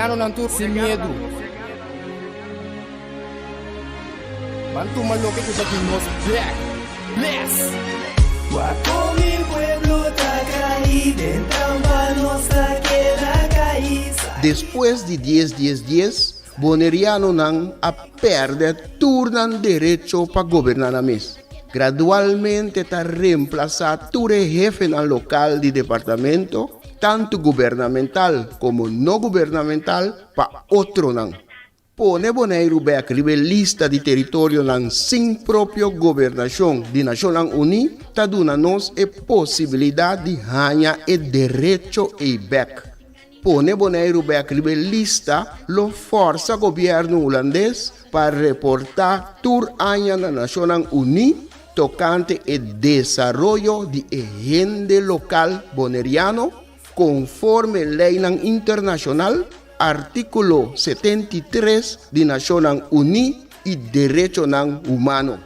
Boneriano nantur sem medo. Bantu maloque que aqui nos black. Bless. Guapo mi pueblo está caído, en trampa nuestra queda caída. Después de 10, Boneriano nan a perder turnan derecho para gobernar a mes. Gradualmente está reemplazado ture jefe al local de departamento, tanto gubernamental como no gubernamental, para otro nan. Pone Bonaire back lista de territorio nan sin propio gobernación de Naciones Unidas, ta duna nos e posibilidad de ganhar e derecho e back. Pone Bonaire back lista lo forza governo holandês para reportar tur aña na Naciones Unidas tocante el desarrollo de agente local boneriano conforme ley internacional artículo 73 de Naciones Unidas y Derecho Humano.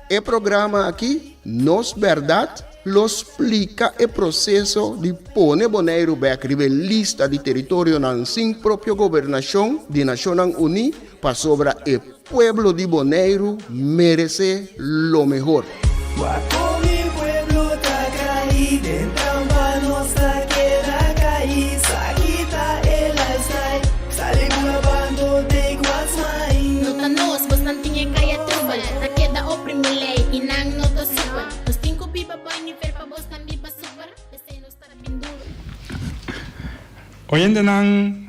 El programa aquí, Nos Verdad, lo explica el proceso de poner Bonaire back lista de territorio sin propia gobernación de Naciones Unidas para sobre el pueblo de Bonaire merece lo mejor. Guapo mi pueblo está caído, en trampa nuestra queda caída. Quita el lifestyle, sale grabando de Guasmay. Nota nos, bastante kaya trubal. Na queda oprimile, inang nota super. Nos tinko biba boy ni fer pa bos nan biba super. Dese nos tara binduro. Oyendo ng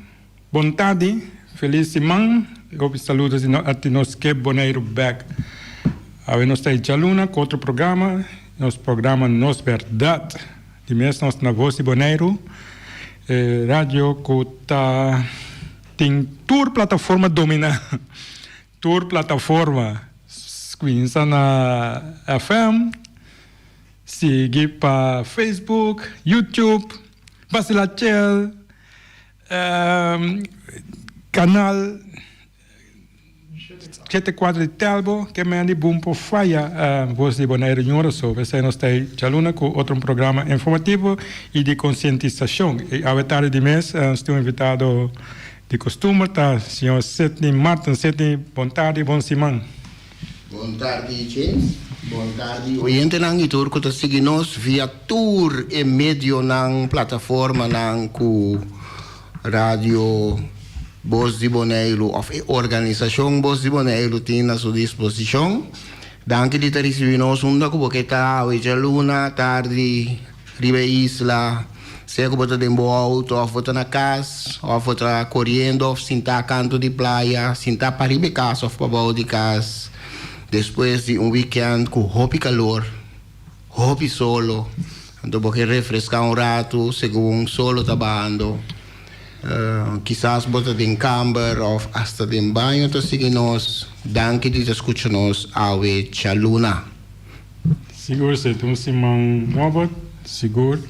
bontade, feliz simang, eu saludo a nos que Bonaire back. A nós está em Chaluna com outro programa, nosso programa Nos Verdade, de mês nós na voz de Bonaire, rádio que tem tour plataforma domina, tour plataforma, escuta na FM, siga para Facebook, YouTube, Basilachel, canal 74 de Telbo, que me andi bom por faia voz de Bonaire Junior, você nós está em Chaluna com outro programa informativo e de conscientização. E a tarde de mês, estou invitado de costume, tá, senhor Sidney Martin. Sidney, boa tarde, bom semana. Boa tarde, James. Boa tarde. Oyente nang itur ko ta siginos via tour e medio nang plataforma nang ku radio Voz de Bonaire of organização Voz de Bonaire tem à sua disposição. Danke de ter recebido nós porque está hoje luna tarde ribe isla, se que bota dentro auto, ou bota na casa, ou bota correndo, ou sentar canto de praia, sentar para ribe casa, ou para baixo de casa. Depois de weekend com hobby calor, hobby solo, então porque refrescar rato, segundo solo trabalhando. Quizás bota de camber ou hasta de banho, então seguimos. Danke de escutar-nos ao Chaluna. Seguro, se tu se man nova, seguro.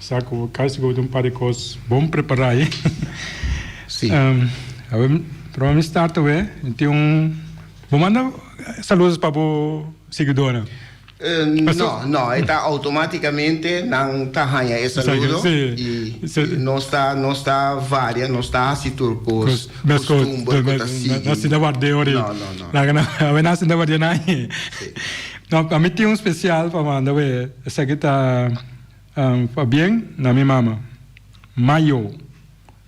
Saco, cai seguro um par de coisas bom preparar aí. Sim. Vamos start hoje. Então, vou mandar saludos para o seguidor. No, está automáticamente não está ganha esse saludo e não está varia, não está assim turcos costume, não se dá guarda hoje. Não. Não se dá guarda nada. Não, a mim tem especial para mandar essa aqui está bem na minha mama. Mayo.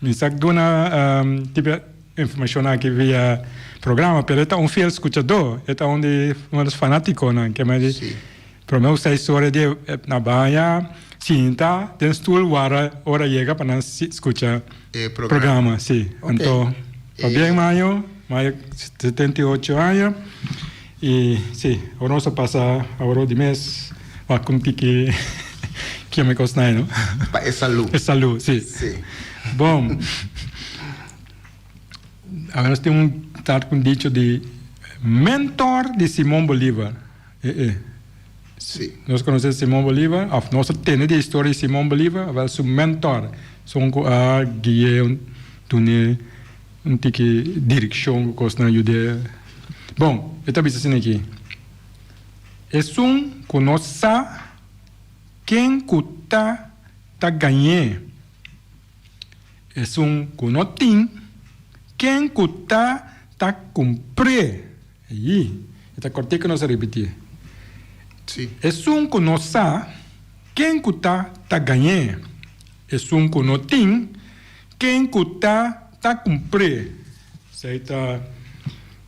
Me sabe dona tipo informação aqui via programa, pero é fiel escuchador, é onde dos fanáticos, né, que me diz, para mim essa história de na Bahia, sinta, tem stool hora chega para nós escutar programa, sim. Então, bem maio 78 anos e sim, agora nós passa agora de mês, vai com que me costa não? É saúde, sim. Bom. Agora nós temos um dicho de mentor de Simão Bolívar. Sim. Nós conhecemos Simão Bolívar, nós temos a história de Simão Bolívar, mas seu mentor, são a guia, tique direção que na Judeia. Bom, eu estou dizendo aqui. É que nós sabemos quem está ganhando. É que nós temos quem cuta tá cumprir. Aí, esta corte que não se repetir. Sim. É um que não sabe, quem cuta tá ganhando. É um que não tem, quem cuta tá cumprir. Isso aí tá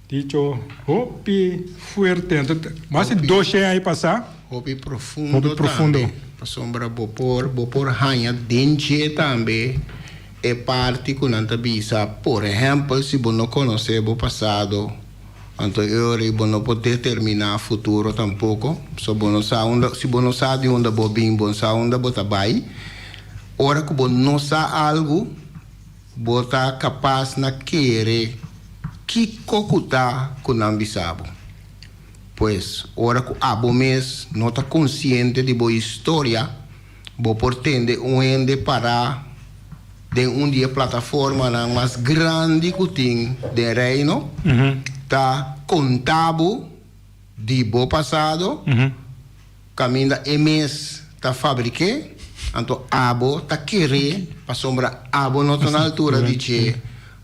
dicho, hopi fuerte. Mas dois aí passar. Hobby profundo. Hobby profundo. Também. Para sombra bopor ranha dente também. É parte que não bisa. Por exemplo, se você não conhece o passado, então você não pode determinar o futuro tampouco. Se você não sabe onde você vem, você sabe onde você vai. Ora que você não sabe algo, você está capaz de querer que cocuta com não bisabo. Pois, ora que abo mês não está consciente de boa história, você pretende ende para de dia plataforma na mais grande que tem de reino, tá contábil de bo passado, caminho e mês tá fabriqué, então abo tá querer para sombra abo não tá na altura de che,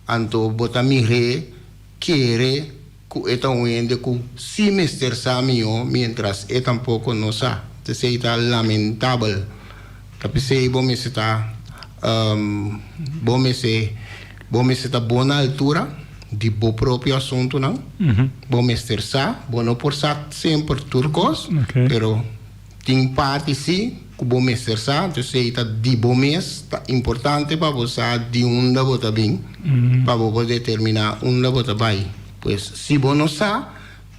então bota mire querer que é tão ende que semestre samio, mientras é tampouco não sa, se está lamentável, tapi se bom me está bom me está boa na altura de bo próprio assunto não, bom me estressar, bom não por sa sempre turcos, pero tem parte sim que bom me estressar, então se está de bom mês, tá importante para você de onde você vem, para você determinar onde você vai. Pois, se você não sabe,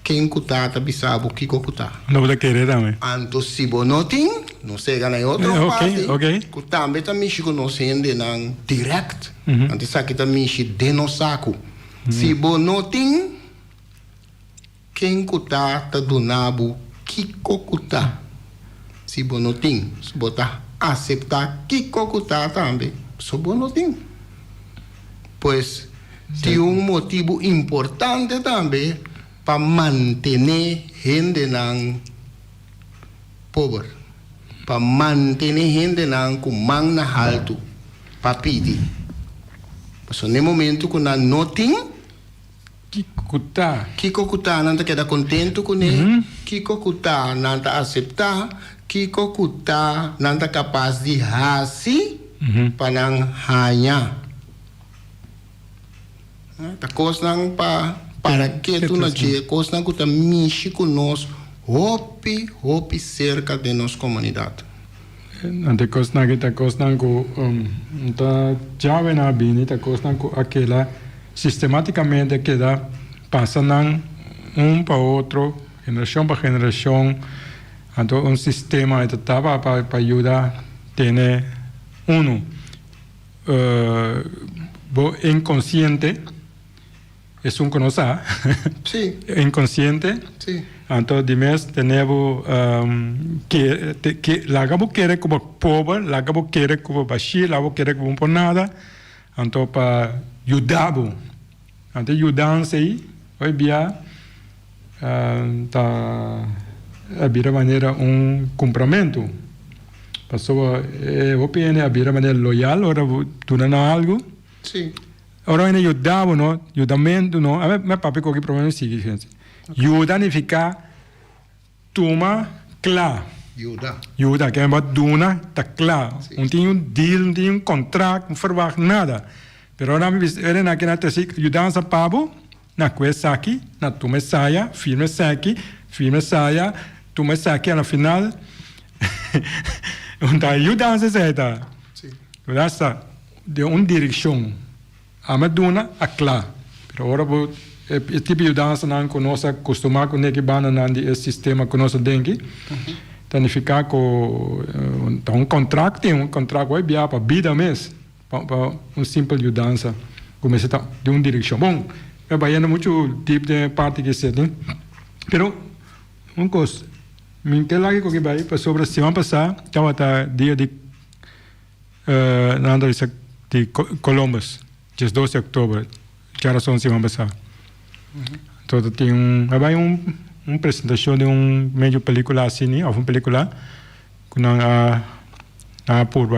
quem cuta tá bisabo que cuta. Não vou querer também. Então, se você não tem, não se gana em outra parte. Que também também se conhece não direct. Antes aqui também se de no saco. Se você não tem, quem cuta tá do nabo que cuta. Se você não tem, se você aceitar que cuta também, se você não tem. Pois tem motivo importante também para manter gente não pobre, para manter gente não com mão na alto, para pedir. Porque no momento que não tem, que cuta não queda contente com ele, que cuta não aceitar, que cuta não capaz de fazer para não ganhar. Tá cosnan para que tu não te cosnan que tá mexe conosco hopi cerca de nossa comunidade. Ante cosnan que tá cosnan com tá chave na bini tá cosnan com aquela sistematicamente que dá passando para outro geração para geração, então sistema que tava para ajudar ter inconsciente. Es un conocer. Sí. Inconsciente. Sí. Entonces, dimos, tenemos que la cabo quiere como pobre, la cabo quiere como baixo, la cabo quiere como por nada. Entonces, para ayudar. Entonces, ayudarse ahí, hoy día, había manera un compromiso. Pasó, opinión, había manera loyal, ahora tú no algo. Sí. Ora ene ajudava, no? Ajudamento, no? A me papi qualquer problema sigue, gente. Ajuda a ficar toma claro. Ajuda, que é uma duna, tá claro. Não tem deal, não tem contrato, não faz nada. Pero ora era naquela tesi, ajudança pabo, na coisa aqui, na toma saia, firme saia, toma saia, no final, não tá ajudança certa. Ajudança de uma direção. A meduna a claro. Pero ahora el tipo de danza não conoce acostumar com que bana não de sistema conoce dengue. Tanificar com contrato tem contrato aí bia para vida mesmo, para simples dança começa de uma direção. Bom, eu vai muito tipo de parte que se tem. Pero coisa, me que lá que vai para sobre a semana passada, estava dia de nada de Columbus. Dia 12 de outubro, já são semana passada. Então tem uma apresentação de meio película assim, ou uma película que não por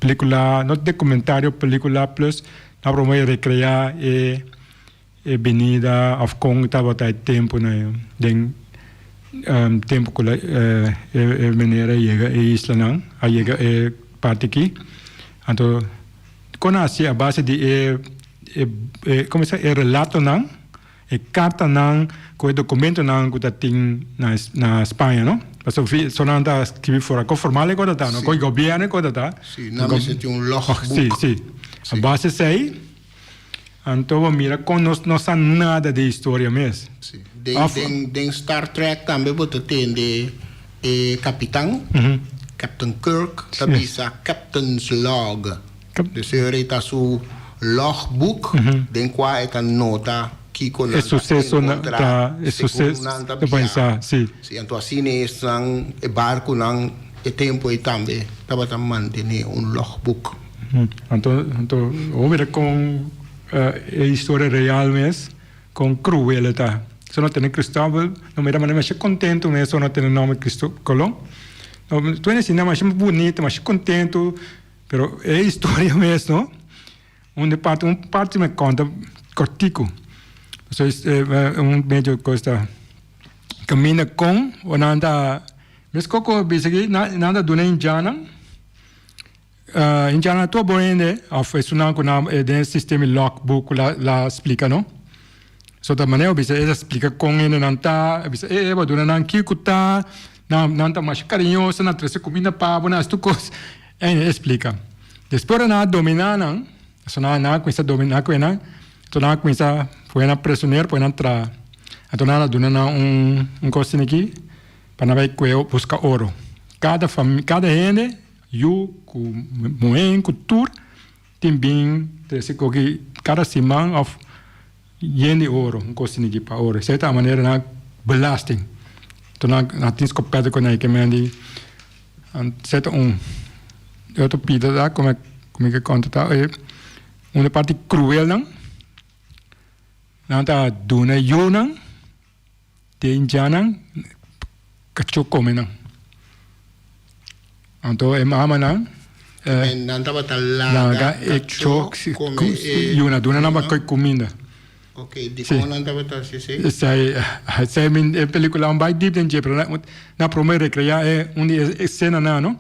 película, no documentario, película plus na promover recrear venida Afcon estava até tempo né den tempo que maneira chega a isla não a chega parte aqui então conhece a base de como se relato não carta não com documento não que tem na Espanha não mas o só não está escrito fora com formal agora tá não com o governo agora tá sim não me senti logbook sim a base é aí então mira com não sabe nada de história mesmo sim den Star Trek também você tem de capitão Captain Kirk também sa Captain's Log de ser está su logbook den qual é a nota que com é sucesso é sucesso de pensar sim então assim é barco não é tempo e também estava manter logbook então mira com a história real mesmo com crueldade se não tem Cristóvão não me dá mais contento mesmo se não tem o nome Cristóvão Colón tu é assim mais bonito mais contento pero é história mesmo não parte me conta cortico so meio coisa caminha com ou nada mas coco basically nada do nem jana Indiana to boende of sunan kuna den sistema logbook la explica no so da maneira bisa explica com ele nanta bisa ba duna nan kikuta nanta mais carinhoso na trece comida pavo na stu cos explica depois na dominana so na com essa domina com ena to na com essa foi na prisioneiro foi na tra então na duna na coisa aqui para vai buscar ouro cada família cada gente eu com moen cultura também desse que cada semana of de ouro coisa aqui para ouro certa maneira na belasting então na tens copiado com aí que me andi certa eu tô pedindo lá como que conta tá uma parte cruel não tá dona eu não tem já não cacho come não então mama não não estava talaga e uma dona não vai comida ok de como não estava assim sai min película um bait deep dentro para na promover recrear uma cena não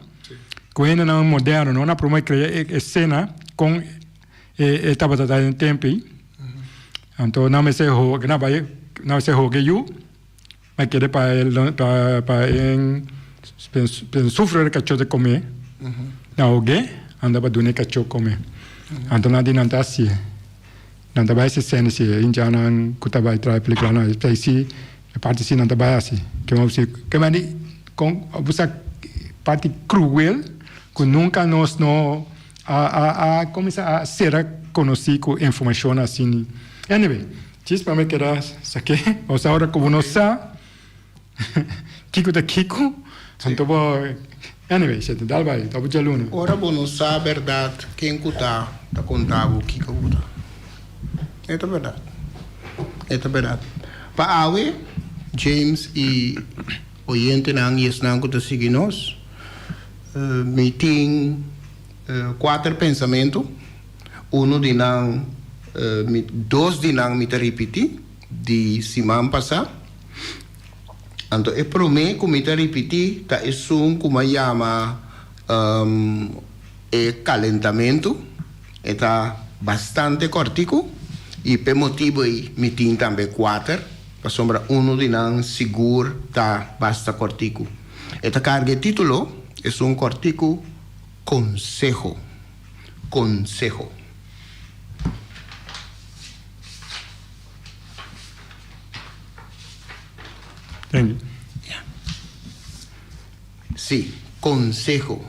com ele não moderno não na promover criar cena com estava em tempo então não me sei o que não sei o que eu mas que para sofrer cachorro de comer na alguém andava doendo cachorro comer então nada não está assim não está bem se sente se indiana que está bem trabalhar película não é se parte se não está bem assim que eu sei que mas com você parte cruel que nunca nós não começa a ser conhecido com informação assim anyway diz para mim que era saque ou seja agora como não sabe Kiko da Kiko então anyway você dá vai tá bom aluno ora bom não sabe a verdade quem cuta tá contava o Kiko cuta é a verdade para awe James e oyente nang yes nang kuta seguir nós meeting 4 pensamentos de nang dois de nang me repetir de semana passada então é promê como me repetir tá é como chama calentamento está bastante cortico e por motivo aí meeting também 4 para sombra de nang seguro tá basta cortico esta carga título é cortico consejo Thank you. Sí, consejo.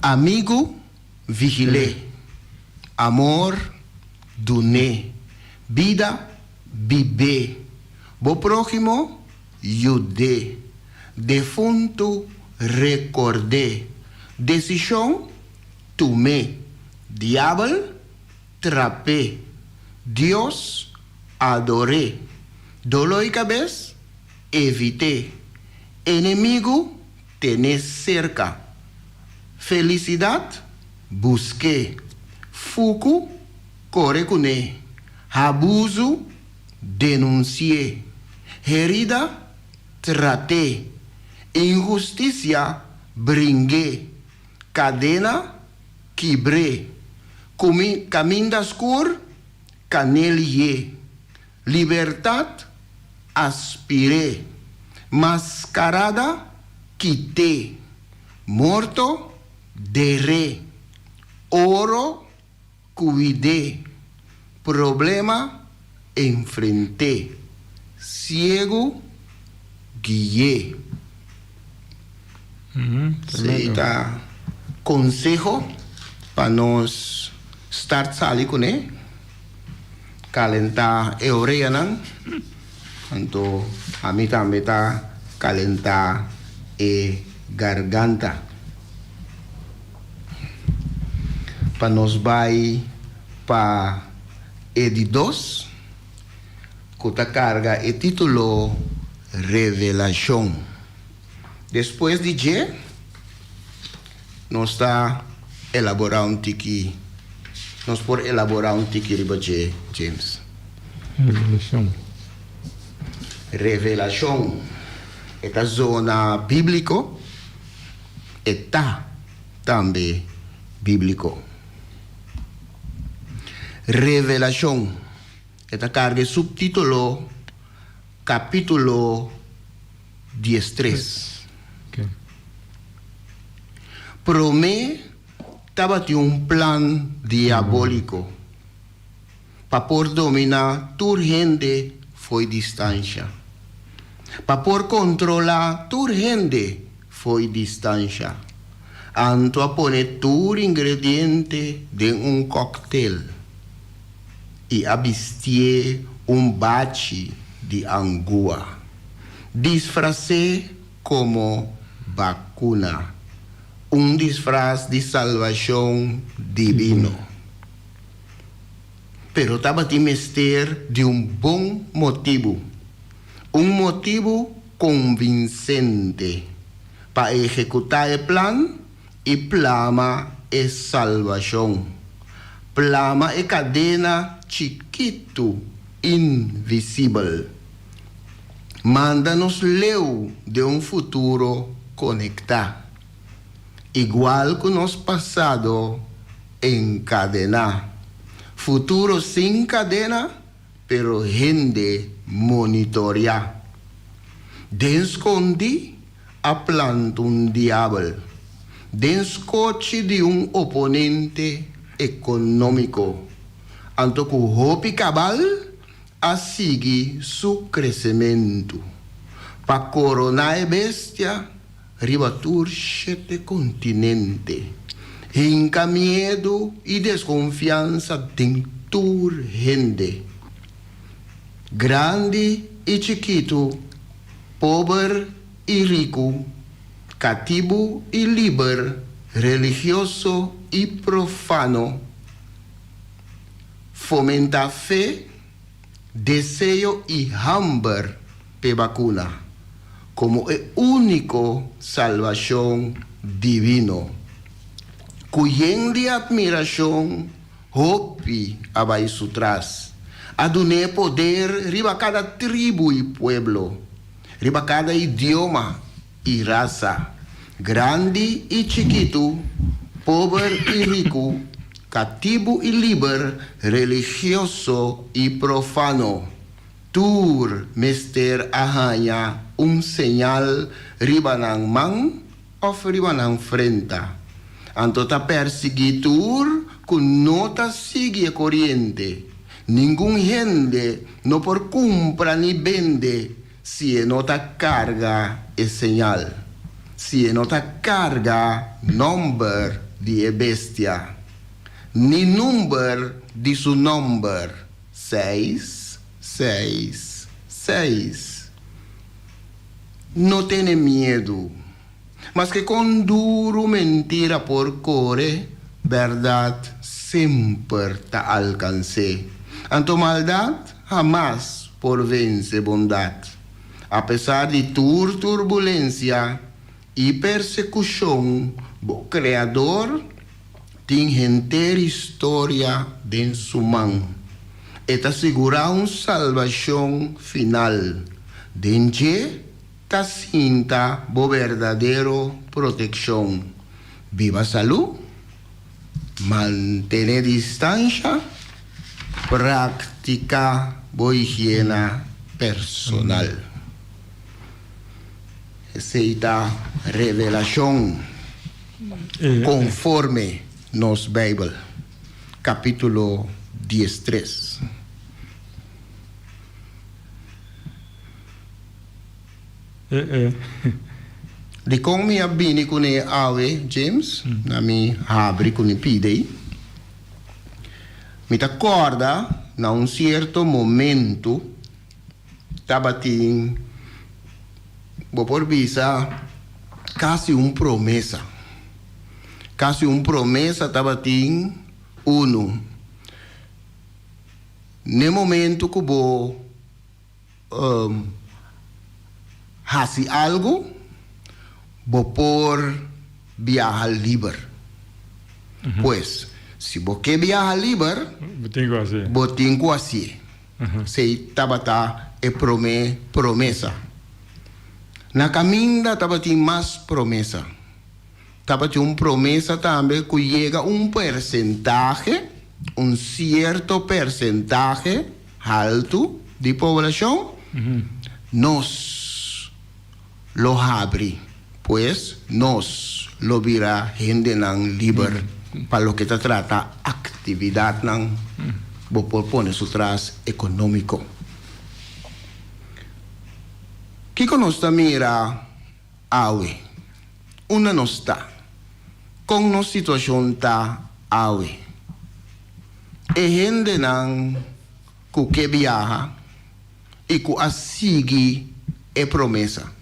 Amigo, vigilé. Amor, duné. Vida, vive. Bo prójimo, ayudé. Defunto, recordé. Decisión, tomé. Diablo, trapé. Dios, adoré. Dolor y cabeza, evité. Enemigo, tenés cerca. Felicidad, busqué. Fuku, correcune. Abuso, denuncié. Herida, traté. Injusticia, bringué. Cadena, quebré. Caminho escuro, canelié. Libertad, aspiré. Mascarada, quité. Morto, derré. Oro, cuidé. Problema, enfrenté. Ciego, guié. Seita consejo para nos start sali con él. Calentar eurea nan. Anto a mí también está calentar garganta. Para nos vai para Edi 2, que carga el título Revelación. Después de J, nos está elaborar un tiki. Nos por elaborar un tiki riba J, James. Revelación. Esta zona bíblico está también bíblico. Revelación. Esta carga subtítulo capítulo 13. Okay. Promé estaba un plan diabólico para por dominar tu gente foi distancia. Para por controlar tu gente foi distancia. Anto a poner tu ingrediente de un cóctel y abistie un bache de angua. Disfracé como vacuna. Un disfraz de salvación divino. Pero estaba de mister de un buen motivo. Un motivo convincente para ejecutar el plan y plama es salvación. Plama es cadena chiquito, invisible. Mándanos leu de un futuro conectado. Igual que nos pasado encadenar. Futuro sin cadena, pero gente monitorear. Descondi a planta un diablo. Descoche de un oponente económico. Anto que hopi cabal a seguir su crecimiento. Pa coronar bestia, ribatur 7 continente. Inca miedo y desconfianza de tu gente. Grande y chiquito, pobre y rico, cativo y libre, religioso y profano. Fomenta fe, deseo y hambre de vacuna como el único salvación divino. Cuyen de admiración, hopi abai sutras. Aduné poder riba cada tribu y pueblo, riba cada idioma y raza, grande y chiquito, pobre y rico, cativo y libre, religioso y profano. Tur mester ahanya un señal ribanang man of ribanang frenta. Antota perseguitur con nota sigue corriente. Ningún gente no por compra ni vende si nota carga es señal. Si nota carga nombre de bestia. Ni número de su nombre. 6, 6, 6. No tiene miedo. Mas que con duro mentira por core, verdad siempre te alcancé. Anto maldad jamás por vence bondad. A pesar de tu turbulencia y persecución, bo creador tem entera história de sumang. Eta assegurar salvação final. Denje ta sinta bo verdadeiro proteção. Viva salud, mantener distância, práctica boa higiene personal. Aceita revelação conforme nos Bíblia, capítulo 13. Di kong mi abini ko ni Awe, James, na mi habri ko ni Pidei, mi t'accorda na un certo momento tabating bo por visa quasi un promesa tabating uno ne momento que bo hasi algo bo por viajar libre. Pues si bo que viaja libre botingo así se tabata e promesa na caminda tabati mais promesa tabati promesa também que llega porcentaje un cierto porcentaje alto de población nos lo abre pues nos lo vira gente nan libre para lo que te trata actividad nan bo por poner su tras económico. Kiko nos mira awe una nos está con nos situación ta awe e gente nan ku que viaja y ku asigi e promesa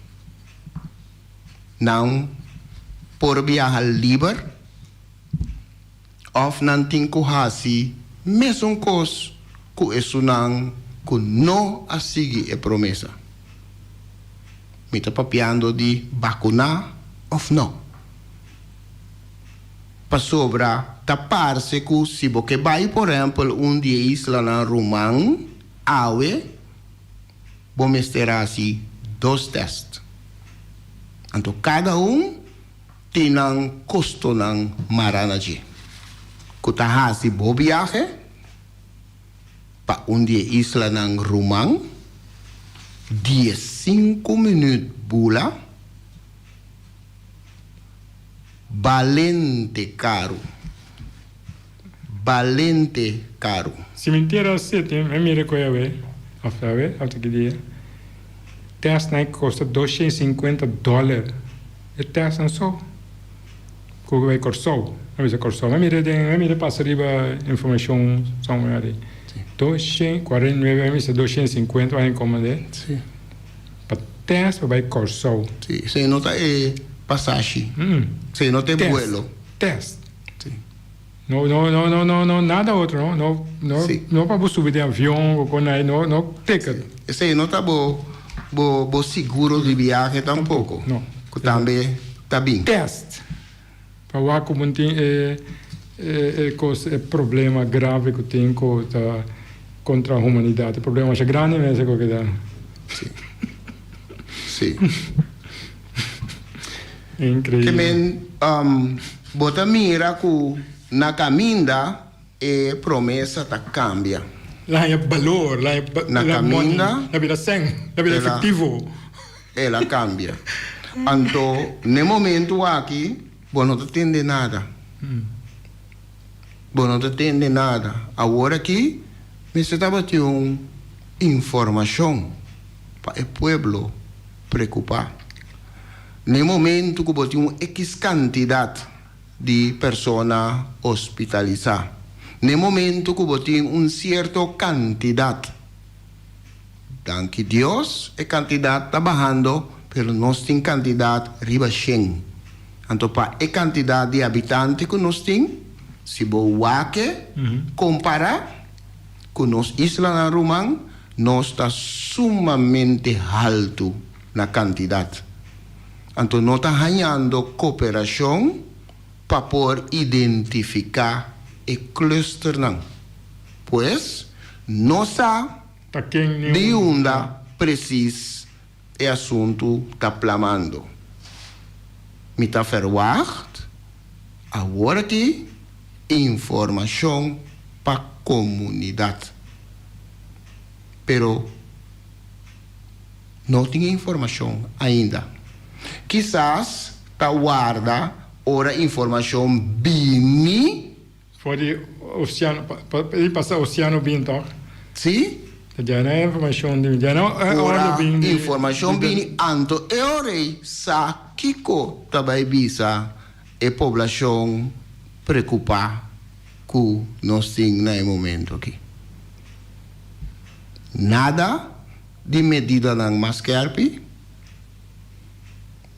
nan por viajar libre of nan tinko hasi mesmo cos ku esunan ku no asigi e promesa. Me está papiando de vacunar ou não. Para sobra, tapar-se que se você vai, por exemplo, dia isla na Romã, awe, vamos ter assim 2 testes. Então, cada tem um custo ng maranaji. Kuta hasi bo viaje, pa dia isla ng Romã, 15 minutos bula valente caro Cemitério City, eu me recordo até que dia teste na custa $250 e teste só que vai corso a vez corso eu me passa riba informação somewhere 249 a 250 vai incomodar teste vai corso sí, se nota passagem se nota vuelo teste não nada outro não para subir de avião ou quando aí não ticket se nota bo seguro de viagem tampouco não também tá bem teste para o como tem problema grave que tem contra a humanidade problema é grande mesmo que dá sim incrível. Que bota mira que na caminda promessa tá cambia. Lá é valor, lá é na caminda, na vida sem, na vida efetivo. Ela cambia. Então, no momento aqui, você não entende nada. Você não entende nada. Agora aqui, você está batendo informação para o povo preocupar. No momento que você tem X quantidade de pessoas hospitalizadas, no momento que você tem certa quantidade, dan que Deus a quantidade está bajando, pero nós temos quantidade riba 100. Então, para a quantidade de habitantes que nós temos, se você comparar com nós isla na Romã, nós está sumamente alto na quantidade. Então, nós estamos ganhando cooperação para por identificar el cluster não. Pues, não sabe Tá quem de onde precis o assunto está plamando. Me está verwacht agora que informação para a comunidade. Pero não tinha informação ainda. Quizás está guarda ora informação bini, Voor die oceaan, die passa oceano bin toch? sim? Já não é informação de, já não é Ora ordem de informação bini anto e ora sa kiko também bisa e população preocupada com nós temos no momento aqui. Nada de medida ng maskerpi,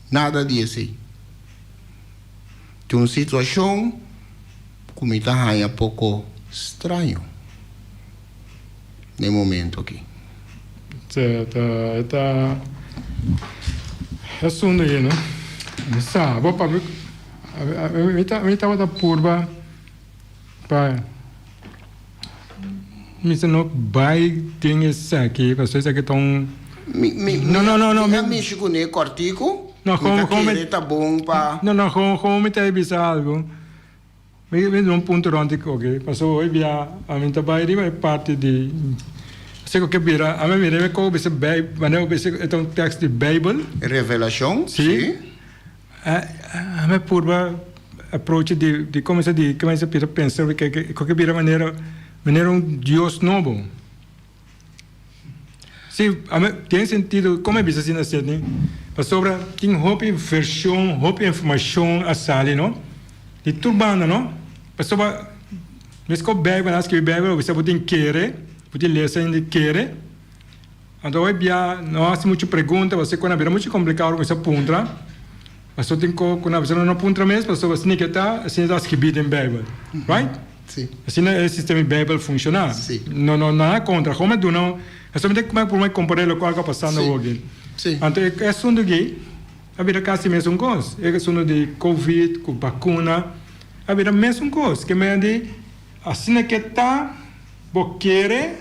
nada disso. De uma situação como está aí um pouco estranho no momento aqui. Tá assunto aí, não? Sabe, vou para me tava da purba para me não vai ter isso aqui, vocês aqui estão não, Me chico ne cortico. Não, como tá bom para. Não, como me tá bisa algo. Me um ponto onde ok, passou hoje via a minha trabalho é parte de sei que vira, a mim me como esse Bible, eu pensei é um texto de Bible. Revelação. Sim. A minha purba approach de começa a pensar que vira maneira Deus novo. Sim, tem sentido, como é assim na série, mas sobre tem hope versão, hope informação a sali, não? De turbana, não? Mas sobre, mas com Bíblia, nas que Bíblia, você pode querer, pode ler sem querer. Então, não há muita pergunta, você quando é muito complicado, você aponta. Mas só tem que, quando você não aponta mesmo, você tem que estar, assim, está escrito em Bíblia, right? Sim. Assim é o sistema Bíblia funciona. Sim. Não é contra. Como é do não? É somente como é por mais comparar o que está passando hoje. Sim. Então, é assunto aqui. A vida quase a mesma coisa. É assunto de Covid, com vacuna. A vida a mesma coisa. Que me diz, assim é que está, porque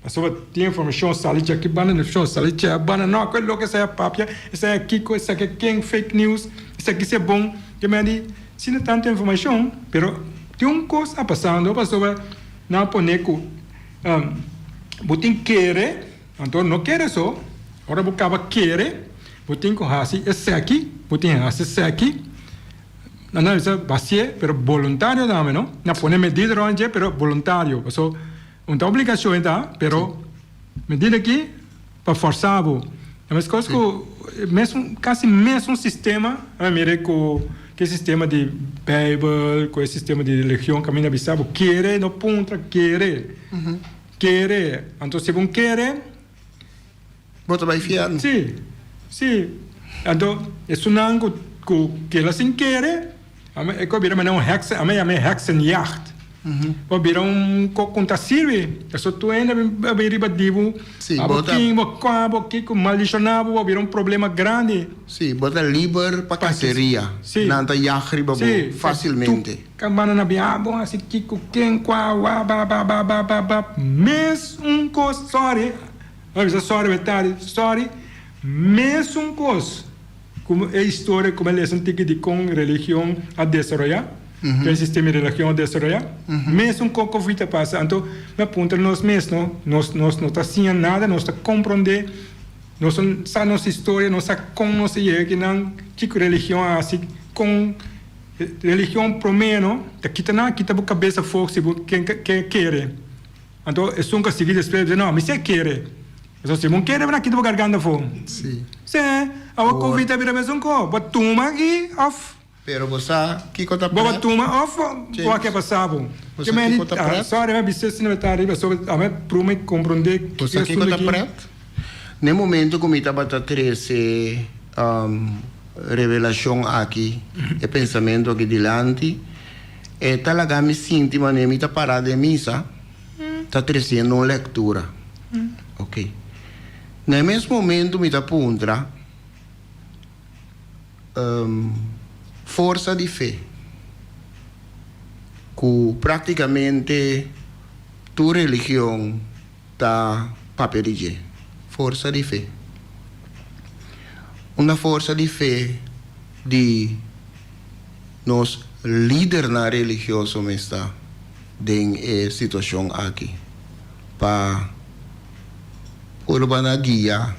a sua tem informação salite aqui, bana informação salite, bana não, aquilo que é papia, isso é aqui, isso aqui é fake news, isso aqui é bom. Que me diz, se não tem tanta informação, pero tem uma coisa passando, pessoa não pode com botin querer, então não quer só, agora buscava querer, botin com assim, esse aqui, botin assim, esse aqui, não é bacia, pero voluntário também, não? Não pode medida onde, pero voluntário, so uma obrigação está, pero medida aqui para forçar, mas coisa que mesmo quase mesmo sistema, a mire com que sistema de Bible, com esse sistema de religião, caminho avisado, querer no ponto, querer. Querer. Então, se você quer, Você vai fiar. Sim. Então, é um ano que ela sem querer, é que vira um hexen, a minha hexenjacht. Pode virar conta sirve. É só tu ainda vai ribadivo. Sim, aqui com maldicionado, vai virar problema grande. Sim, bota liber para caceria. Sim. Nanta yachri babu facilmente. Camana na biabo, assim, kiko, quem, qual, mesmo coisa, sorry, mesmo coisa, como é a história, como é a antiga de com religião a desarrollar, que é o sistema de religião a desarrollar, mesmo com Covid passa, então, me aponta nós mesmos, nós não está assim nada, nós está compreender, nós não nossa história, nós está com nossa ideia, que não, que religião assim, com religião promenos, kita por cabeça fogo se quem quer. Então, é só que seguir despedir, não, mas se quer. Então, se não quer, vai kita por garganta fogo. Sim. Se, a Covid vira mesmo co, bot tuma aqui off. Pero você, que conta Bot tuma off, o que passava. Você que conta preto? Sorry, mas você se não está aí, só a mim prome compreender que você que conta preto? No momento como estava a trazer revelação aqui, e pensamento aqui delante, e talaga me sinto, mas me está parada de missa, está trazendo uma leitura. Ok. No mesmo momento me está puntra força de fé. que prácticamente tu religión está paperille, força de fé. Uma força de fé de nos líder na religioso me está em situação aqui para urbana guia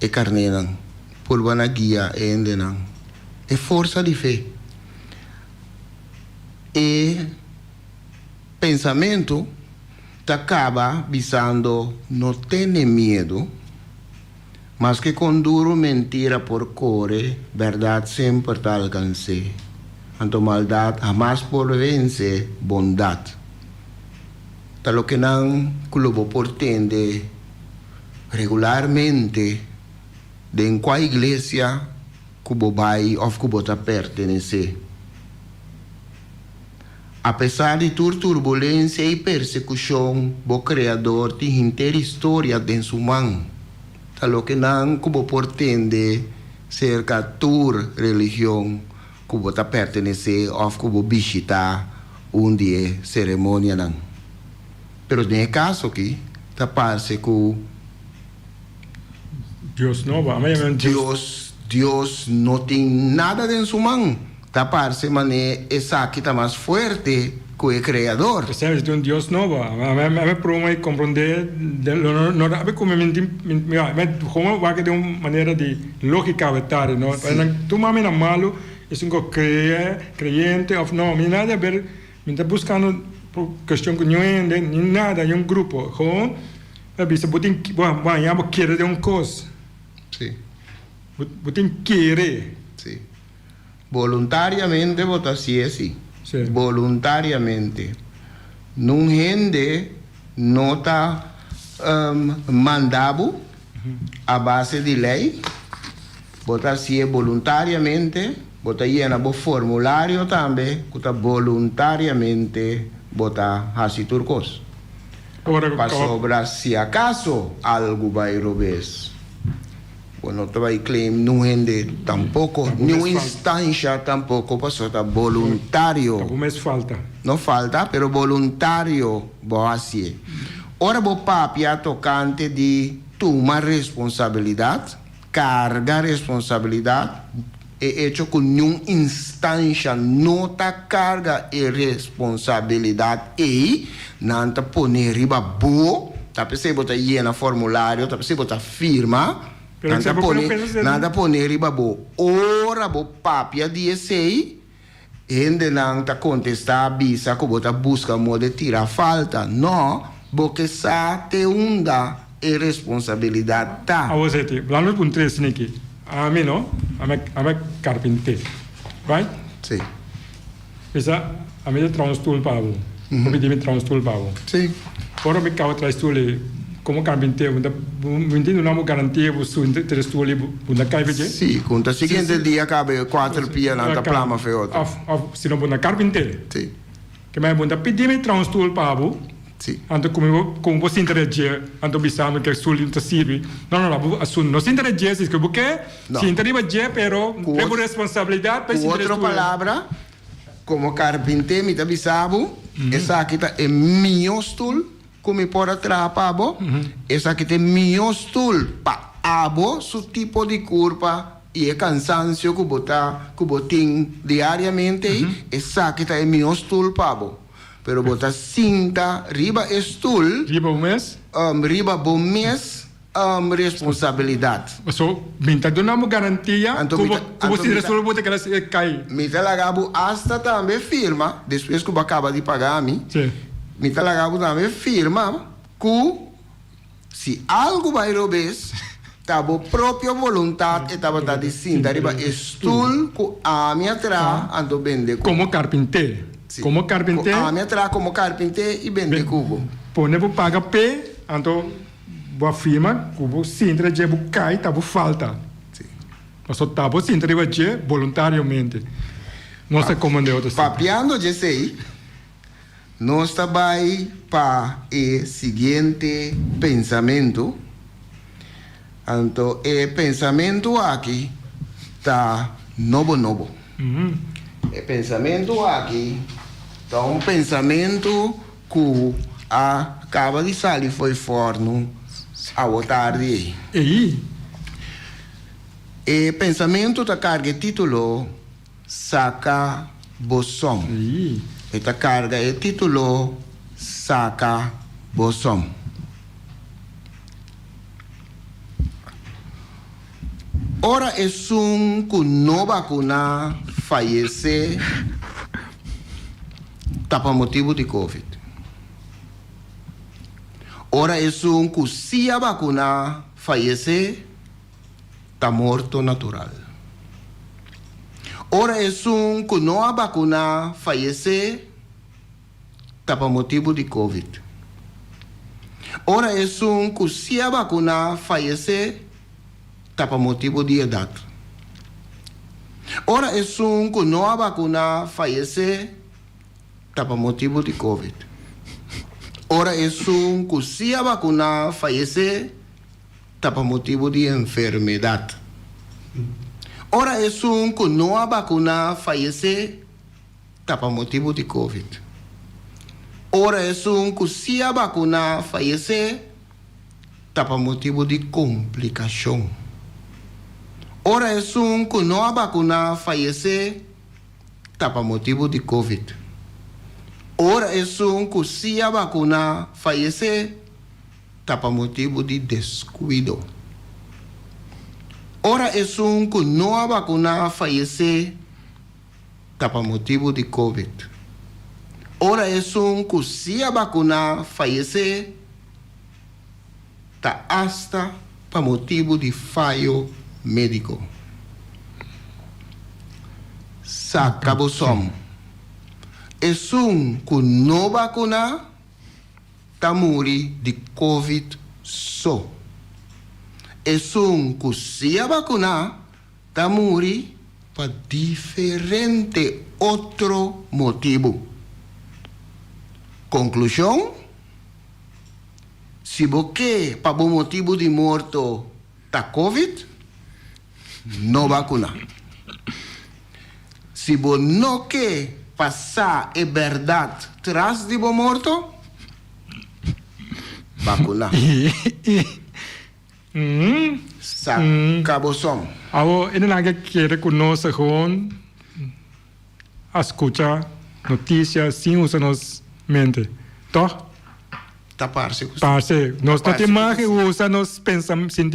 e carnenan urbana guia e endenan é força de fé e pensamento te acaba visando não ter medo mas que com duro mentira por core verdade sempre te alcance anto maldade jamás por vencer bondade tal lo que não clubo portende regularmente de em qual igreja cubo vai ou cubo ta pertenece. Apesar de toda turbulência e persecução, o Criador tem inteira história dentro sua mão. Tal lo que não cubo portende cerca tur religião cubo ta pertenece ou cubo visitar dia cerimônia não. Pero nesse caso aqui, ta parece que Deus não vai, Deus não tem nada dentro sua mão. Ta parece mané essa que está mais forte que o Criador. Percebes? Então Deus não vai. A minha problema é compreender, não dá para como como vai que de uma maneira de lógica vetária, não? Tu mami na malo, é um creyente ou não, me nada a ver, me está buscando por questão que não é nem nada, é grupo, como a bisa butin, vai a querer de coisa. Sim. Butin querer. Sim. Voluntariamente votar sim. Sim. Voluntariamente. Não rende nota mandado a base de lei. Votar sim voluntariamente. Votar llena o formulário também. Votar voluntariamente votar assim turcos. Para sobrar se acaso algo vai revés. Bueno, te vai claim não rende tampouco, nenhuma instância tampouco, passou está voluntário. Algumas falta. Não falta, pero voluntário, boa assim. Ora, o papia tocante de tomar responsabilidade, carga responsabilidade, é hecho com nenhuma instância nota carga e responsabilidade e não te pôr riba boa, tá percebendo, tá llena formulário, tá percebendo, tá firma. Nada poner riba bo. Ora bo papia di sei ende nang ta contestar bisa ko bota busca modo de tirar falta. No, porque sa te unda e responsabilidade ta. A você te, lá no ponto 3 aqui. A mim não, a me carpinteiro. Right? Sim. Bisa a mim traz um stool para o. Eu me traz um stool para o. Sim. Ora me cau traz stool como carpinteiro, não damos garantia o seu interesse ali, bunda cai veja. Sim, conta seguinte dia cabe 4 pia na plama fe outra. Se não bunda carpinteiro. Sim. Que mais bunda pedir me transtor para o. Sim. Anto como você interagir, anto bisando que o stool não serve. Não, assunto não se interagir, se que porque se interagir, pero tem responsabilidade para se outra palavra, como carpinteiro me tá bisabo, essa aqui tá é meu stool. Como pode atrapar, essa aqui tem meu stool para abo, su tipo de culpa e é cansancio que botem diariamente, essa aqui é meu stool para abo. Pero botar cinta, riba stool, riba mês, responsabilidade. So, minta donamos garantia, como se resolve que ela cai. Me talagabo hasta também firma, depois que acaba de pagar a mim. Sim. Me talagabo também firma que se algo vai robes, tabo própria vontade estava tá dizendo arriba stool que a minha tra ando vende como carpinteiro. Sim. Como carpinteiro. A minha tra como carpinteiro e vende cubo. Pone vou paga P, então boa firma, cubo sintra je bu cai, tabo falta. Sim. Só tabo sintra riba je voluntariamente. Não se comanda outra. Papiando je sei. Nós trabalhamos para o seguinte pensamento. Então, o pensamento aqui está novo. O pensamento aqui Então, um pensamento que acaba de sair foi forno à tarde. E E pensamento da carga título Saca Bosom. aí, Esta carga é título Saca Bosom. Ora é um que não vacuna falece tapa motivo de Covid. Ora é um que se a vacuna falece tá morto natural. Ora é um que não a vacuna falece tapa motivo de Covid. Ora é um que se a vacuna falece tapa motivo de idade. Ora é um que não a vacuna falece tapa motivo de Covid. Ora é um que se a vacuna falece tapa motivo de enfermidade. Ora é um que não a vacuna falece tapa motivo de Covid. Ora é um que se a vacuna falece tapa motivo de complicação. Ora é um que não a vacuna falece tapa motivo de Covid. Ora é um que se a vacuna falece tapa motivo de descuido. Ora é um que não a vacuna falece tapa motivo de Covid. Ora é um que se a vacuna falece tá hasta para motivo de falho médico. Saca bosom. É um que não vacuna tá morre de Covid só. É um que se a vacuna tá morre para diferente outro motivo. Conclusão: se você para bom motivo de morto tá Covid, não vacuna. Se você não quer passar a verdade atrás de bom morto, vacuna. Saca bosom. Ahora, en la que quiere conocer con escuchar noticias sin usarnos mente. ¿Todo? Taparse. Parce, nos no Taparse, te más que sí. usa nos pensamos sin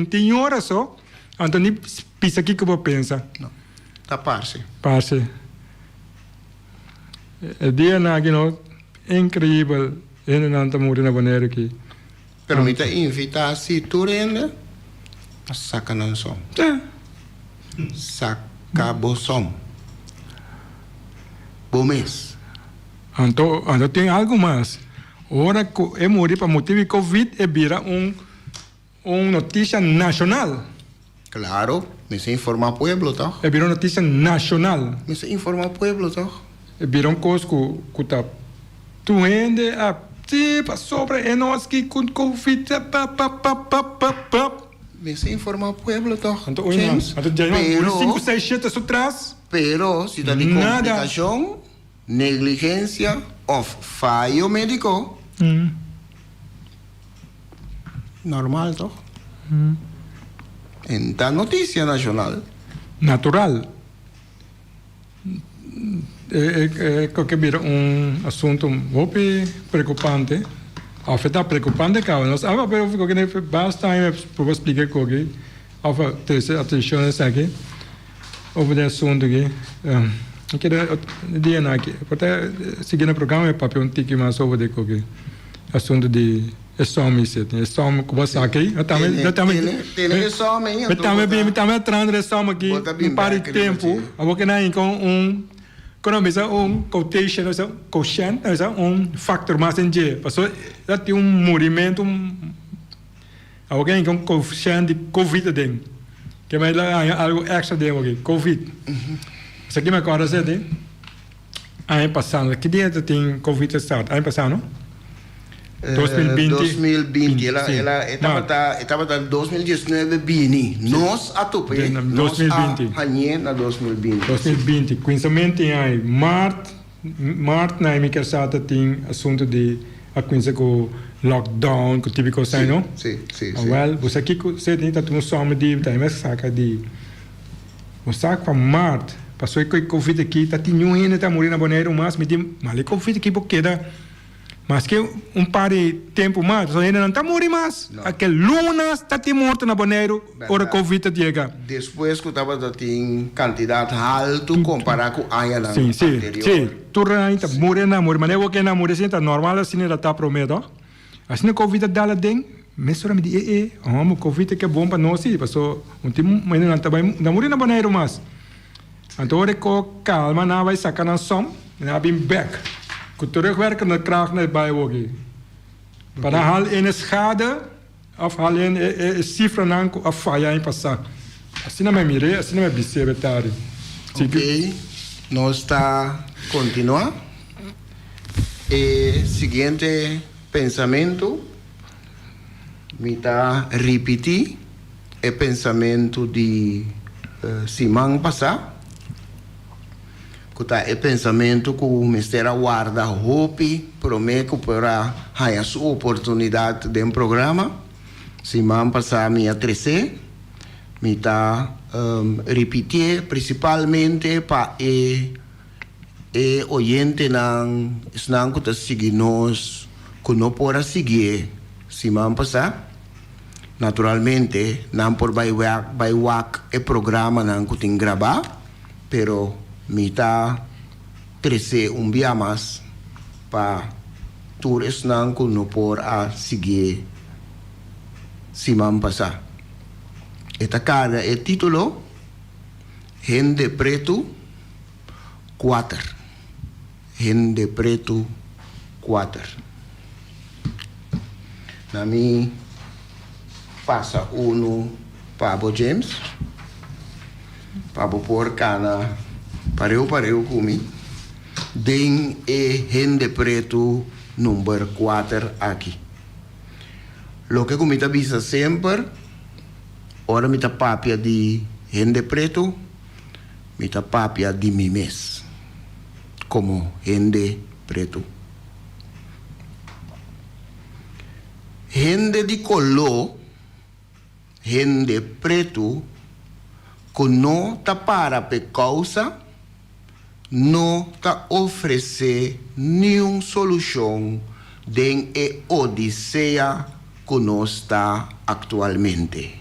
tiñora so. Anthony pisa aquí como piensa. No. Taparse. Parce. El día na que no increíble en el anta morir na banera aqui. Permita invitar si tu rende, saca não som. Saca bosom. Bom mês. Então tem algo mais. Ora é morir para motivo de Covid é vira notícia nacional. Claro, me se informa pueblo, tá? É vira notícia nacional. Me se informa pueblo, tá? É vira coisa que tá doendo a tipo sobre nós que com Covid Me se informa pueblo, tá? Então oi nós. Então já Pero- 5, 6, 7 atrás. Pero, si está de Nada. complicação, negligência ou falho médico, normal, tá? Então, notícia nacional. Natural. Que vira assunto muito preocupante. Afeta preocupante, cara. Nós, pero fico que basta para explicar o que. Ter atenção nessa aqui. Over de assunto aqui. Eu queria dizer aqui. Porque seguindo o programa é papel um tique mais sobre de que assunto de estômago, estômago que você aqui. Tem só amanhã. Eu também atrás do estômago aqui. Bota bem Um par de back, tempo. né, Eu vou querer com quando eu quotation, factor mais em dia. Porque já tem movimento, alguém com quotient de Covid dentro. Que vai lá algo extra dentro aqui, Covid. Isso aqui me acorda cedo. Ano passado, que dia tem Covid start? Ano passado, não? 2020. 2020. Sim. Ela estava em 2019 bini. Nós atopé. 2020. Nós na 2020. 2020. Coincidamente aí, março, maart na mi kersata ting assunto de a coisa com lockdown, com típico sai, não? Sim. Well, você aqui você tem tanto um som de, tá mais saca de. Você saca para maart, passou que covid aqui, tá tinha ainda tá morrendo na boneiro, mas me tem, mas o covid aqui porque da mas que par de tempo mais, só ainda não está morrendo mais. Aquele lunas está morto na boneiro, ora covid chega. Depois que estava tem quantidade alta comparado com a ano anterior. Sim. Tu ainda morrendo, mas eu que não morrendo, está normal assim, ainda está prometo. Assim a covid dá ding, mas só me diz, o covid que é bom para nós, passou tempo, mas não está bem, não morrendo na boneiro mais. Então, ora com calma, não vai sacar na som, não vai back. Que terugwerken naar kracht naar bijwogen. Para hal in schade of hal in cifra nanco of falha em passar. Assim não me mire, assim não me bise betari. Ok, nós está continuar. E seguinte pensamento, me está repetir o pensamento de semana passada. Que é pensamento que o Ministério guarda hope, promete para ter a sua oportunidade de um programa. Semana passada, me atrasei, me está repetir principalmente para o oyente não que está seguindo nós, que não pode seguir. Semana passada, naturalmente, não por baiwak o programa não que tem gravar, pero me está crescer dia mais para todos não que não por a seguir semana passada. Esta cara é título Gente Preto 4. Gente Preto 4. Na mim passa para James para por cana pareu comigo. Den Gente Preto número 4 aqui. Lo que comita visa sempre, ora mita papia de Gente Preto, mita papia de mimes, como Gente Preto. Gente de color, Gente Preto, que não está para causa, não está oferecer nenhuma solução de odisseia que nós está atualmente.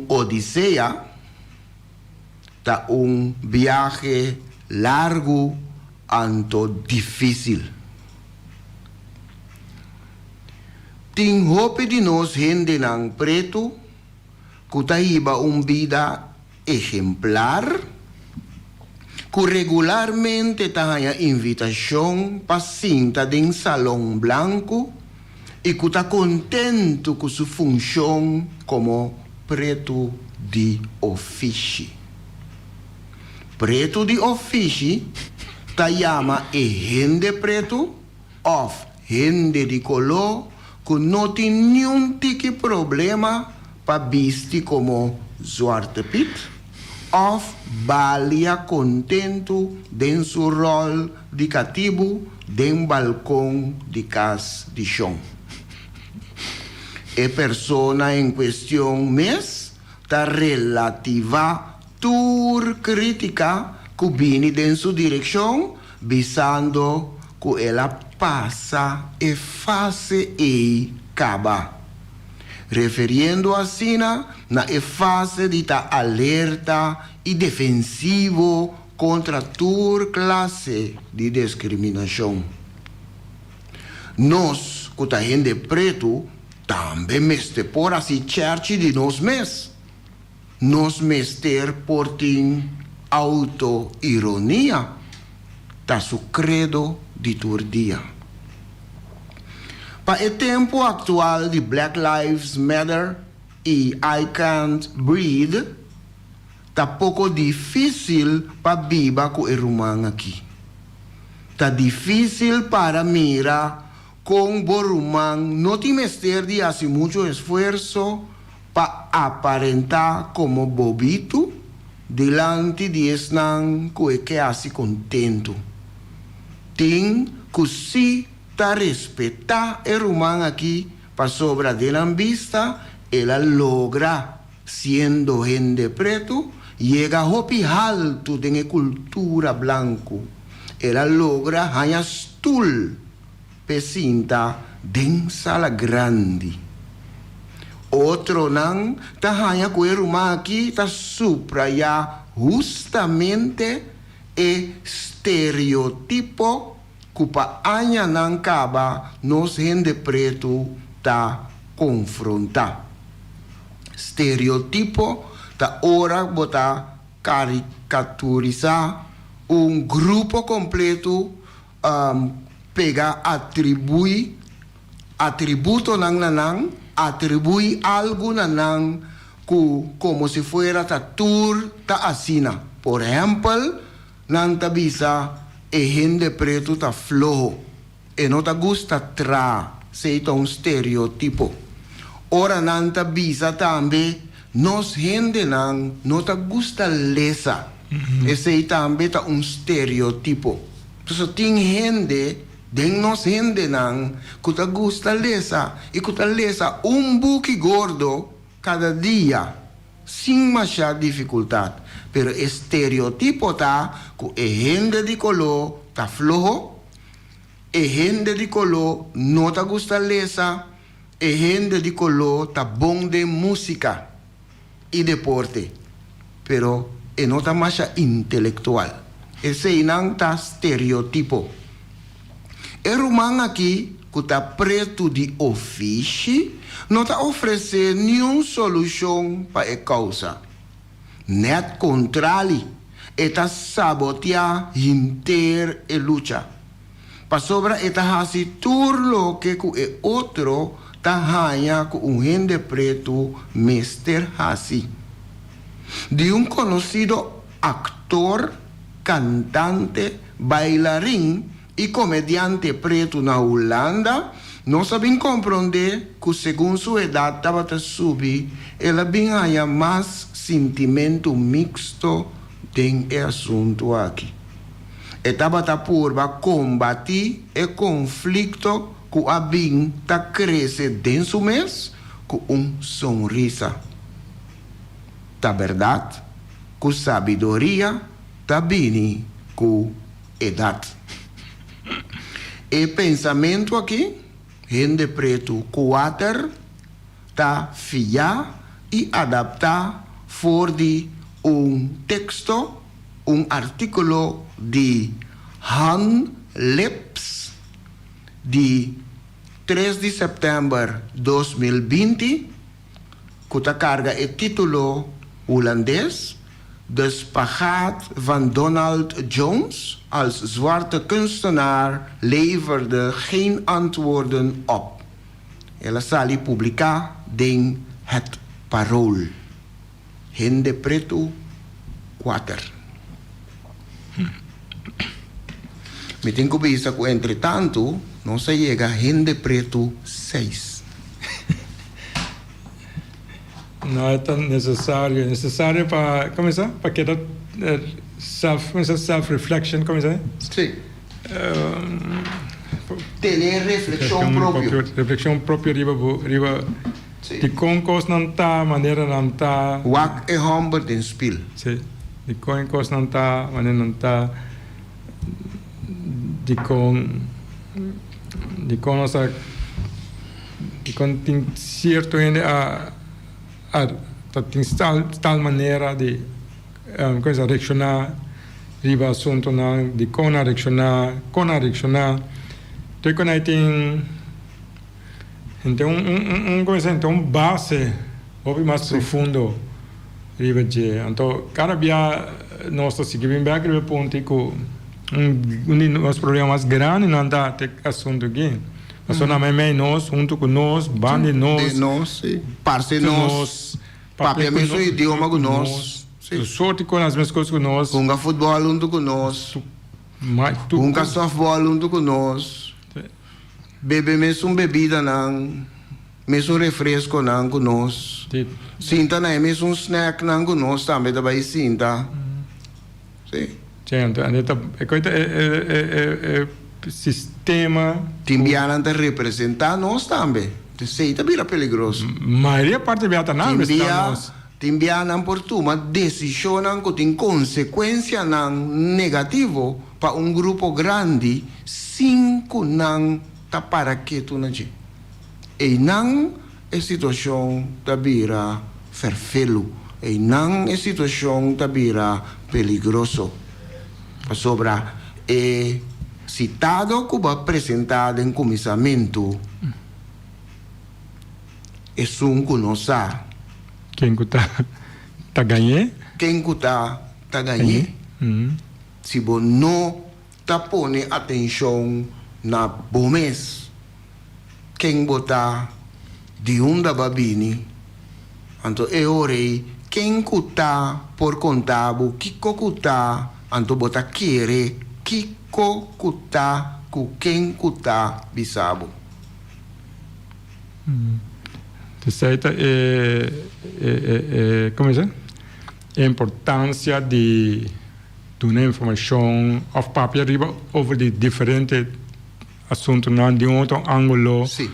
Odisseia está viagem largo e difícil. Tem hope de nós, gente não preto, que está vida exemplar, que regularmente tem invitação para cinta de salão branco e que está contente com sua função como preto de ofício. Preto de ofício está chama gente preto ou gente de color que não tem nenhum tipo de problema para vestir como Zwarte Piet of balia contento de seu rol de cativo de balcão de casa de chão. A persona em questão mes está relativa tur crítica que vem de sua direção, visando que ela passa e fase e acaba. Referindo assim na fase de estar alerta e defensivo contra toda classe de discriminação. Nós, que a gente preto, também meste por assim church de nós mesmos. Nós mester por tem auto-ironia, tá su credo de turdia. Para o tempo atual de Black Lives Matter e I Can't Breathe, está pouco difícil para viver com o irmão aqui. Está difícil para mirar com o irmão não tem mestre de fazer muito esforço para aparentar como bobito delante de esnan que assim contento. Tem que se ta respeitar o humano aqui para sobra de la vista, ela logra sendo gente preto, llega hopi alto de cultura blanco. Ela logra hanya stul pecinta den sala grande. Outro não tá hanya coeruma aqui tá supraya justamente e estereotipo cupa anya não caba nos gente preto tá confrontar. Estereotipo tá ora botar caricaturizar grupo completo, pegar atributo nanang, atribui algo nanang como se fuera tatur ta asina. Por ejemplo, nanta bisa gente preto ta flojo, no ta gusta tra, seita estereotipo. Ora nanta bisa tambe, nos gente nang no ta gusta lesa. Esse aí também está estereotipo. Então, tem gente, nos gente não, que tá gusta lesa, e que tá lesa buque gordo cada dia, sem machar dificuldade. Pero estereotipo tá, que gente de color tá flojo, gente de color não tá gusta lesa, gente de color tá bom de música e deporte. Pero e nota mais intelectual. Esse não está estereotipo. O romano aqui, que está preto de ofício, não está oferecendo nenhuma solução para a causa. Net contrário, está sabotear inteira a luta. Para sobra, está assim tudo que o outro está ganhando com gente preto, mestre assim. De conocido actor, cantante, bailarín y comediante preto na Holanda, no saben comprender que según su edad estaba a subir, ela bien haya más sentimento mixto en el asunto aquí. Estaba a purba combatir el conflicto que había ta crece dentro su mes con sonrisa. Ta verdade, com sabedoria, ta bini com edad. E pensamento aqui, gente preto, quatro, ta fiar e adaptar for de texto, artículo de Han Lips, de 3 de setembro de 2020, que ta carga o título Hollandees, Despagat van Donald Jones als zwarte kunstenaar leverde geen antwoorden op. Ela sali publica in het Parool. Gente preto 4. Me tengo vista que entre tanto no se llega gente preto 6. No es tan necesario. Necesario para, ¿cómo se llama? Para que self-reflection, ¿cómo se llama? Sí. Tener reflexión propia. Reflexión propia riba. Sí. Die konkos nanta, manera nanta. Wak e homber den spil. Sí. Die konkos nanta, manera nanta. Die kon ting cierto gente tal manera de reaccionar riba asunto de cona reaccionar estoy con ahí un base más profundo riba de entonces cada día nós seguimos bem aquele ponto que dos problemas mais grandes não anda até assunto aqui. Mas só na mesma nós, junto com nós, bande nós, parce nós, papai mesmo idioma com nós, sorte com as mesmas coisas com nós, kunga futebol junto com nós, kunga softball junto com nós, bebe mesmo bebida não, mesmo refresco não conosco. Sim. Sinta na mesmo snack não conosco também também sinta. Sim. Certo, é sistema. Timbianan te representar nós também. Te sei também é perigoso. Maioria parte viata não estamos. Timbianan por toma decisão que tem consequência não negativo para grupo grande, 5 não tá para que tu não. E não é situação da vira ferfelo. E não é situação da vira peligroso. Sobra é citado que vai apresentado em comissamento. É conosco. Quem tá ganhando? Quem tá ganhando? Se você não tá põe atenção na bom mês, quem botar de da babini, então é hora quem tá por contar o que tá, então botar querer que tá com quem tá bisabo. Certo, como é a importância de uma informação of papel over de diferentes assuntos de um outro ângulo. Sim.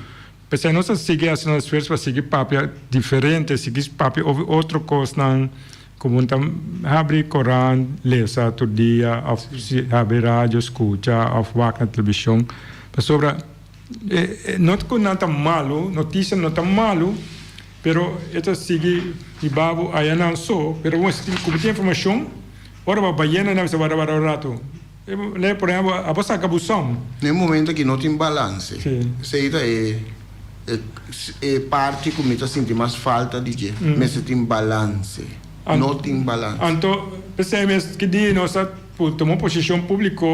Porque nós seguimos fazendo esforço para seguir papel diferente, seguir papel over outra coisa, como abrir Corão, ler todo dia, abrir rádio, escutar, ver na televisão. Sobre não que não está malo, notícia não está malo, pero esto sigue e babo aí não só, pero como tem informação, ora vai baiana não se vai dar rato. Né, por exemplo, a vossa acabou. No momento que não tem balance, isso é parte que me sente mais falta de jeito, mas se tem balance, não tem balance. Então, pensamos que de nossa tomou posição pública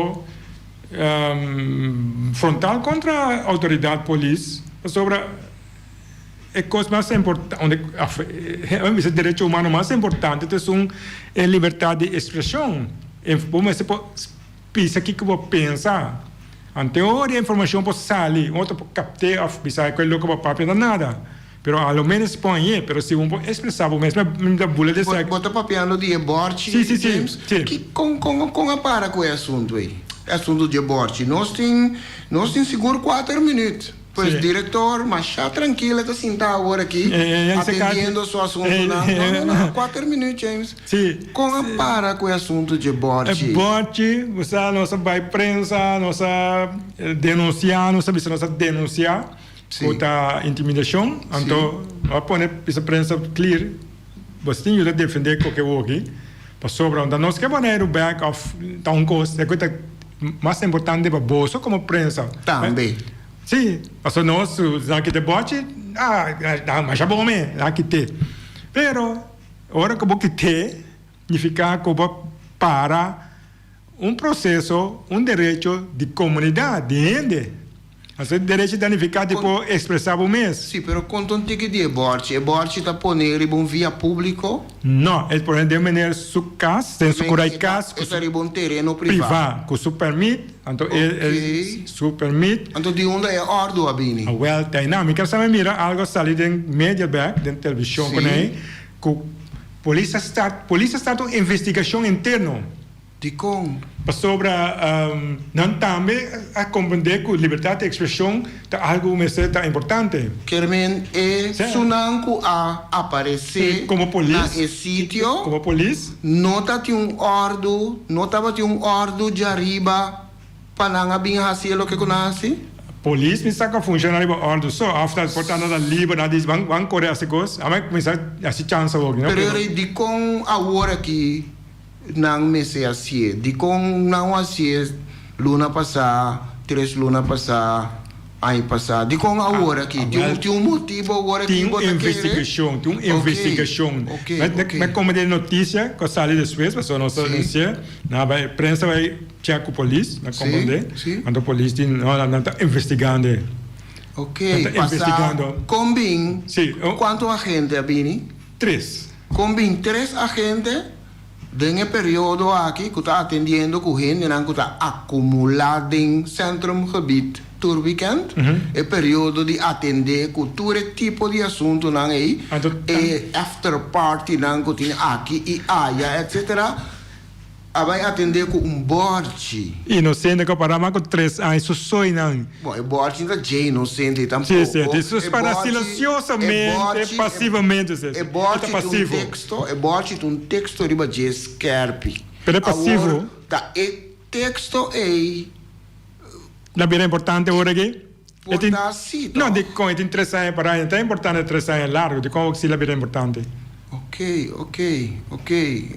frontal contra a autoridade polícia sobre a coisa mais importante, o direito humano mais importante é a liberdade de expressão. Você pode pensar o que você pensa. A teoria, a informação pode sair, outro pode captar, pensar aquilo que você pensa nada. Pero ao menos põe, pero se pode expressar, mesmo da bula de sexo. Bota papiando de aborto, James, que com a para com esse assunto aí. Assunto de aborto. Nós tem seguro 4 minutos. Pois diretor, mas já tranquilo, está sentado agora aqui, atendendo o seu assunto. Não, 4 minutos, James. Sim. Com a para com o assunto de aborto. Aborto, você não vai prensa, não denunciar, não sabe se não denunciar, outra intimidação. Então, vai pôr essa prensa clear, você tem que defender qualquer coisa aqui. Para sobrar, então nós queremos o back of town cost, é coisa mais importante para bolso como prensa. Também. Sim, mas nós, aqui de bote, mas já bom mesmo, aqui tem. Pero, agora que você tem, significa que para processo, direito de comunidade, entende? Mas o direito de danificar, tipo, expressar o mês. Sim, mas quando um tique de aborto está pondo em via público? Não, é por exemplo, de maneira sua casa, tem sua cura casa. Está em um terreno privado. Com seu permite, então seu permite. Então, de onde é ordem a bini? Well, tem não, me quero saber, mira, algo sali em media back, em televisão, que a polícia está uma investigação interna. De como? Sobre não também a compreender que a liberdade de expressão é algo muito importante. Querem sunanco a aparecer como polícia nesse sítio. Como polícia. Nota tem notava um ordem de arriba para não abrir assim o que conhece. Polícia me saca funcionário para ordem só, after portando da livre, na diz vão correr assim coisa, a mim começa a se chance hoje, não? Pero de com a hora aqui não me sei assim, de com não assim, luna passar, 3 luna passar, aí passar, de com a hora aqui, tem motivo agora aqui. Tem uma investigação, Mas como de notícia, que sai depois, mas não sei dizer, na prensa vai checar com a polícia, na comandante, quando a polícia não está investigando. Ok, passar, combin, quanto agente, Abini? 3. Combin 3 agentes Nesse período aqui, que está atendendo com gente que está acumulado em centrumgebied tour weekend, é período de atender com todo tipo de assunto aí, e after party que tem aqui e aí, etc. Vai atender com borte. Inocente comparado com 3 anos, isso só não. Bom, o borte não é inocente tampouco. Sim, sim, isso é para silenciosamente, passivamente. É borte de um texto riba de escarpe. Pero é passivo. Tá, é texto é... La vida importante agora aqui? Sim. Não, de como tem 3 anos para aí, é importante 3 anos largo, de como que a vida é importante. Ok.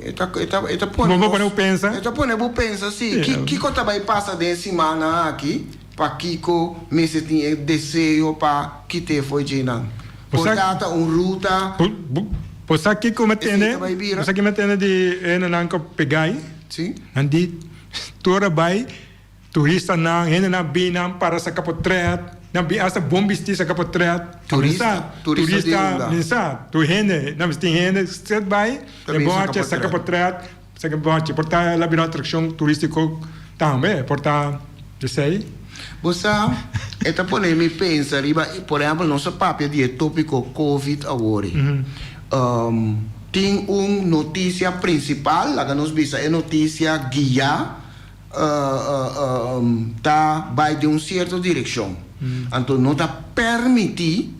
Eta pone eu pensa. Eta pone eu pensa, sim. Que coisa vai passar de semana aqui, para Kiko, me se tem desejo para que te foi de não. Portanto, ruta. Pois aqui como entende? Pois aqui me entende de não que pegai? Sim. Andi, toda vai turista não, não bina para sa kapotreat. Não bi asa bom vestir sa kapotreat. Turista Nisa, tu gente, não vestir gente, set vai, é bom até sa kapotreat, sa kapotreat, porta la bina atração turístico também, porta, eu sei. Você, eta pone me pensa, riba, por exemplo, nosso papel de tópico COVID agora. Tem notícia principal, lá que nos visa é notícia guia, tá vai de certa direção. Então não tá permitir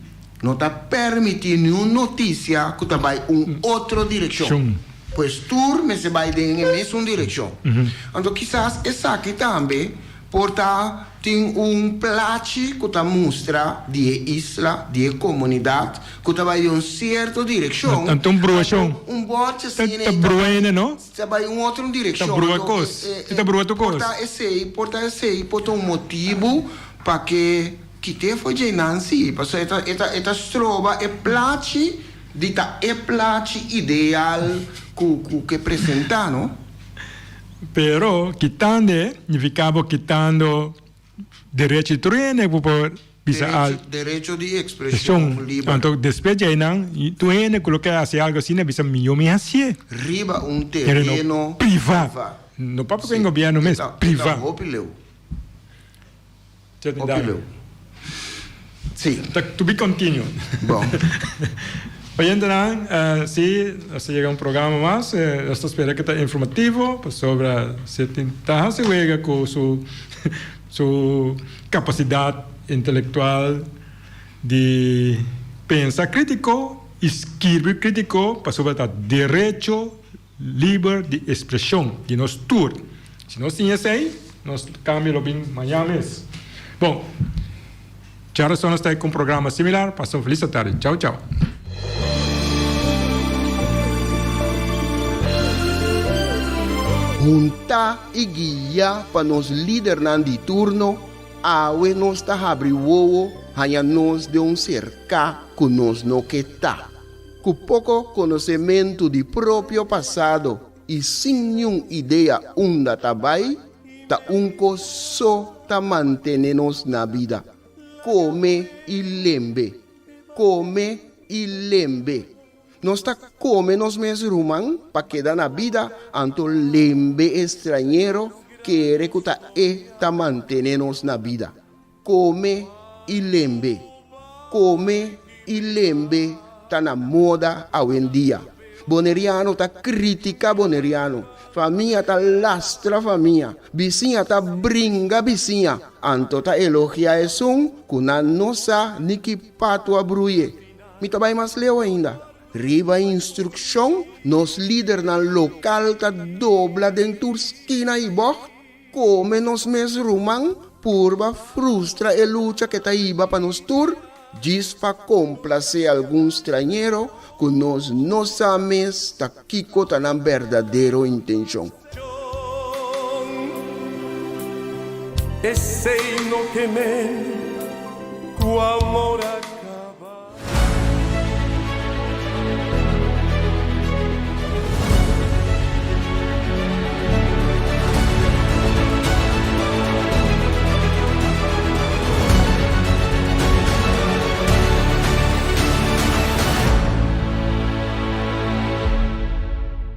nenhuma notícia que tá vai outra direção. Pois tudo me se vai de mesma direção. Então quizás essa aqui também porta tem plache que tá mostra de isla, de comunidade que tá vai de certa direção. Então broação. Bote assim, tá broene, não? Tá vai outra direção. Tá broa coisa. Tá broa outra coisa. Porta esse, porta motivo para que te foi de Nancy, porque esta trova é plache, dita é plache ideal que apresenta, não? Pero quitando, significava quitando direito de treino por direito de expressão livre. Então depois de não, tu ainda colocar assim algo assim, bisa melhor me assim. Riba terreno privado. No papo com o governo mesmo, privado. Opileu. Sim. To be continued. Bom. Hoy en día, sí, se llega un programa más, esto espera que está informativo sobre si se juega con su capacidad intelectual de pensar crítico, escribir crítico, para sobre el derecho libre de expresión de nos tour. Si no tiene ahí, nos cambia lo bien Miami. Bom, já razão está com um programa similar. Passou feliz tarde. Tchau, tchau. Junta e guia para nos líderes de turno, awe nos ta abri wowo, hanya nos de cerca que nos no que tá. Com pouco conhecimento de próprio passado e sem nenhuma ideia onde tá vai, tá só tá manter-nos na vida. Come e lembre. Nós tá come nos mesmos rumang para quedar na vida, anto lembre estrangeiro que recuta tá manter-nos na vida. Come e lembre. Tá na moda hoje em dia. Boneriano tá critica boneriano. Família tá lastra família. Vizinha tá brinca vizinha. Anto tá elogia isso, kuna nossa niki pato abruye. Mi tá vai mais leu ainda. Riba instrução, nos líder na local tá dobla dentro esquina e boh. Come nos mes rumang, purba frustra e luta que tá iba para nos tur. Diz para complacer algum estrangeiro que nós não sabemos tá kiko tá na verdadeira intenção. Esse no que me